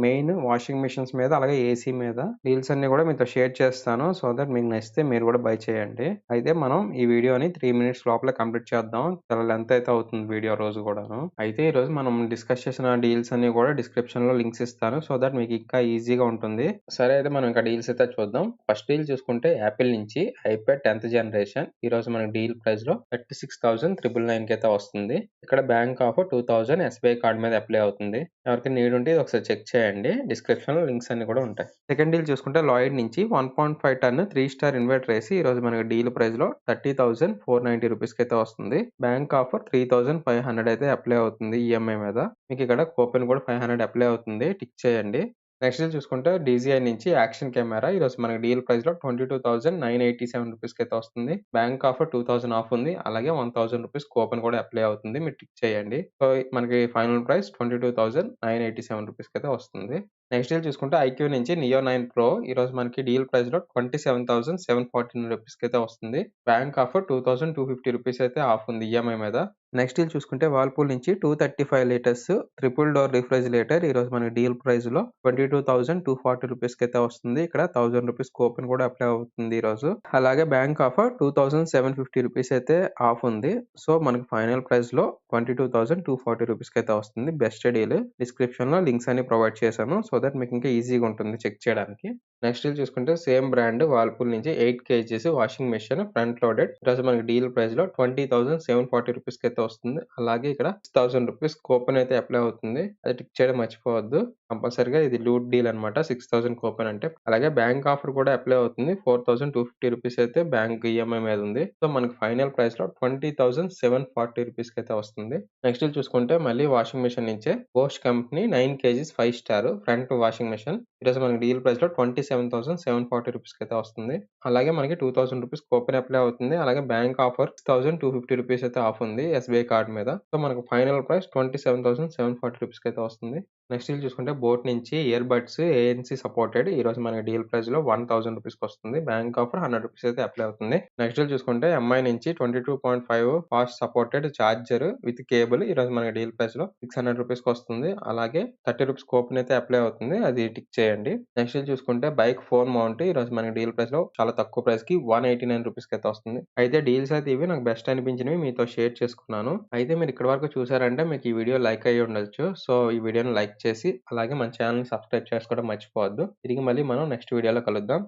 Main washing machines మీద అలాగే AC మీద డీల్స్ అన్నీ కూడా మీతో షేర్ చేస్తాను. సో దట్ మీకు నచ్చితే మీరు కూడా బై చేయండి. అయితే మనం ఈ వీడియోని 3 మినిట్స్ లోపల కంప్లీట్ చేద్దాం. చాలా లెంత్ అయితే అవుతుంది వీడియో రోజు కూడాను. అయితే ఈ రోజు మనం డిస్కస్ చేసిన డీల్స్ అన్ని కూడా డిస్క్రిప్షన్ లో లింక్స్ ఇస్తాను. సో దట్ మీకు ఇంకా ఈజీగా ఉంటుంది. సరే అయితే మనం ఇంకా డీల్స్ అయితే చూద్దాం. ఫస్ట్ డీల్ చూసుకుంటే యాపిల్ నుంచి ఐప్యాడ్ 10th జనరేషన్ ఈ రోజు మనకి డీల్ ప్రైస్ లో 36,999 కి అయితే వస్తుంది. ఇక్కడ బ్యాంక్ ఆఫర్ 2000 ఎస్బీఐ కార్డ్ మీద అప్లై అవుతుంది. ఎవరికి నీడ్ ఉంటే ఇది ఒకసారి చెక్ చేయండి. డిస్క్రిప్షన్ లో లింక్స్ అన్ని కూడా ఉంటాయి. సెకండ్ డీల్ చూసుకుంటే లాయిడ్ నుంచి 1.5 టన్ 3 స్టార్ ఇన్వర్టర్ ఏసీ ఈ రోజు మనకి డీల్ ప్రైస్ లో 30,490 రూపీస్ కి అయితే వస్తుంది. బ్యాంక్ ఆఫర్ 3,500 అయితే అప్లై అవుతుంది ఈఎంఐ మీద. మీకు ఇక్కడ కూపన్ కూడా 500 అప్లై అవుతుంది. టిక్ చేయండి. నెక్స్ట్ డీల్ చూసుకుంటే డీజీఐ నుంచి యాక్షన్ కెమెరా ఈ రోజు మనకి డీల్ ప్రైస్ లో 22,987 రూపీస్ కి అయితే వస్తుంది. బ్యాంక్ ఆఫర్ 2000 ఆఫ్ ఉంది. అలాగే 1000 రూపీస్ కూపన్ కూడా అప్లై అవుతుంది. మీరు టిక్ చేయండి. సో మనకి ఫైనల్ ప్రైస్ 22,987 రూపీస్ కి అయితే వస్తుంది. నెక్స్ట్ డీల్ చూసుకుంటే ఐక్యూ నుంచి నియో 9 ప్రో ఈ రోజు మనకి డీల్ ప్రైస్ లో 27,749 రూపీస్ కి అయితే వస్తుంది. బ్యాంక్ ఆఫర్ 2,250 రూపీస్ అయితే ఆఫ్ ఉంది ఈఎంఐ మీద. నెక్స్ట్ డీల్ చూసుకుంటే వాల్పూల్ నుంచి 235 లీటర్స్ ట్రిపుల్ డోర్ రిఫ్రిజిరేటర్ ఈ రోజు మనకి డీల్ ప్రైస్ లో 22,240 రూపీస్ కి అయితే వస్తుంది. ఇక్కడ 1000 రూపీస్ కూపన్ కూడా అప్లై అవుతుంది ఈ రోజు. అలాగే బ్యాంక్ ఆఫర్ 2,750 రూపీస్ అయితే ఆఫ్ ఉంది. సో మనకి ఫైనల్ ప్రైస్ లో 22,240 రూపీస్ కి అయితే వస్తుంది. Best deal. డిస్క్రిప్షన్ లో లింక్స్ అన్ని ప్రొవైడ్ చేశాను. సో దట్ మీకు ఇంకా ఈజీగా ఉంటుంది చెక్ చేయడానికి. నెక్స్ట్ డీల్ చూసుకుంటే సేమ్ బ్రాండ్ వాల్పూల్ నుంచి 8 kgs washing machine front loaded ఈరోజు మనకి డీల్ ప్రైస్ లో 20,740 రూపీస్ కి అయితే వస్తుంది. అలాగే ఇక్కడ 6,000 రూపీస్ కూపన్ అయితే అప్లై అవుతుంది. అది టిక్ చేయడం మర్చిపోవద్దు. కంపల్సరీగా ఇది లూట్ డీల్ అనమాట. 6,000 కూపన్ అంటే. అలాగే బ్యాంక్ ఆఫర్ కూడా అప్లై అవుతుంది. 4,250 రూపీస్ అయితే బ్యాంక్ ఈఎంఐ మీద ఉంది. సో మనకి ఫైనల్ ప్రైస్ లో 20,740 రూపీస్ కి అయితే వస్తుంది. నెక్స్ట్ డీల్ చూసుకుంటే మళ్ళీ వాషింగ్ మెషిన్ నుంచే Bosch company 9 kgs 5 star front washing machine ఈరోజు మనకి డీల్ ప్రైస్ లో 27,740 రూపీస్ కి అయితే వస్తుంది. అలాగే మనకి 2,000 రూపీస్ కూపన్ అప్లై అవుతుంది. అలాగే బ్యాంక్ ఆఫర్ 6,250 రూపీస్ అయితే ఆఫ్ ఉంది ఎస్బీఐ కార్డ్ మీద. సో మనకు ఫైనల్ ప్రైస్ 27,740 రూపీస్ కి అయితే వస్తుంది. నెక్స్ట్ డీల్ చూసుకుంటే బోట్ నుంచి ఇయర్ బడ్స్ ఏఎన్సీ సపోర్టెడ్ ఈ రోజు మనకి డీల్ ప్రైస్ లో 1,000 రూపీస్ కి వస్తుంది. బ్యాంక్ ఆఫర్ 100 రూపీస్ అయితే అప్లై అవుతుంది. నెక్స్ట్ డీల్ చూసుకుంటే ఎంఐ నుంచి 22.5 fast supported charger with cable ఈ రోజు మనకి డీల్ ప్రైస్ లో 600 రూపీస్ కి వస్తుంది. అలాగే 30 రూపీస్ కూపన్ అయితే అప్లై అవుతుంది. అది టిక్ చేయండి. నెక్స్ట్ డీల్ చూసుకుంటే బైక్ ఫోన్ మౌంట్ ఈ రోజు మనకి డీల్ ప్రైస్ లో చాలా తక్కువ ప్రైస్ కి 189 రూపీస్ కి అయితే వస్తుంది. అయితే డీల్స్ అయితే ఇవి నాకు బెస్ట్ అనిపించినవి మీతో షేర్ చేసుకున్నాను. అయితే మీరు ఇక్కడ వరకు చూసారంటే మీకు ఈ వీడియో లైక్ అయ్యి ఉండొచ్చు. సో ఈ వీడియోని లైక్ చేసి అలాగే మన ఛానల్ ని సబ్స్క్రైబ్ చేసుకోవడం మర్చిపోవద్దు. తిరిగి మళ్ళీ మనం నెక్స్ట్ వీడియోలో కలుద్దాం.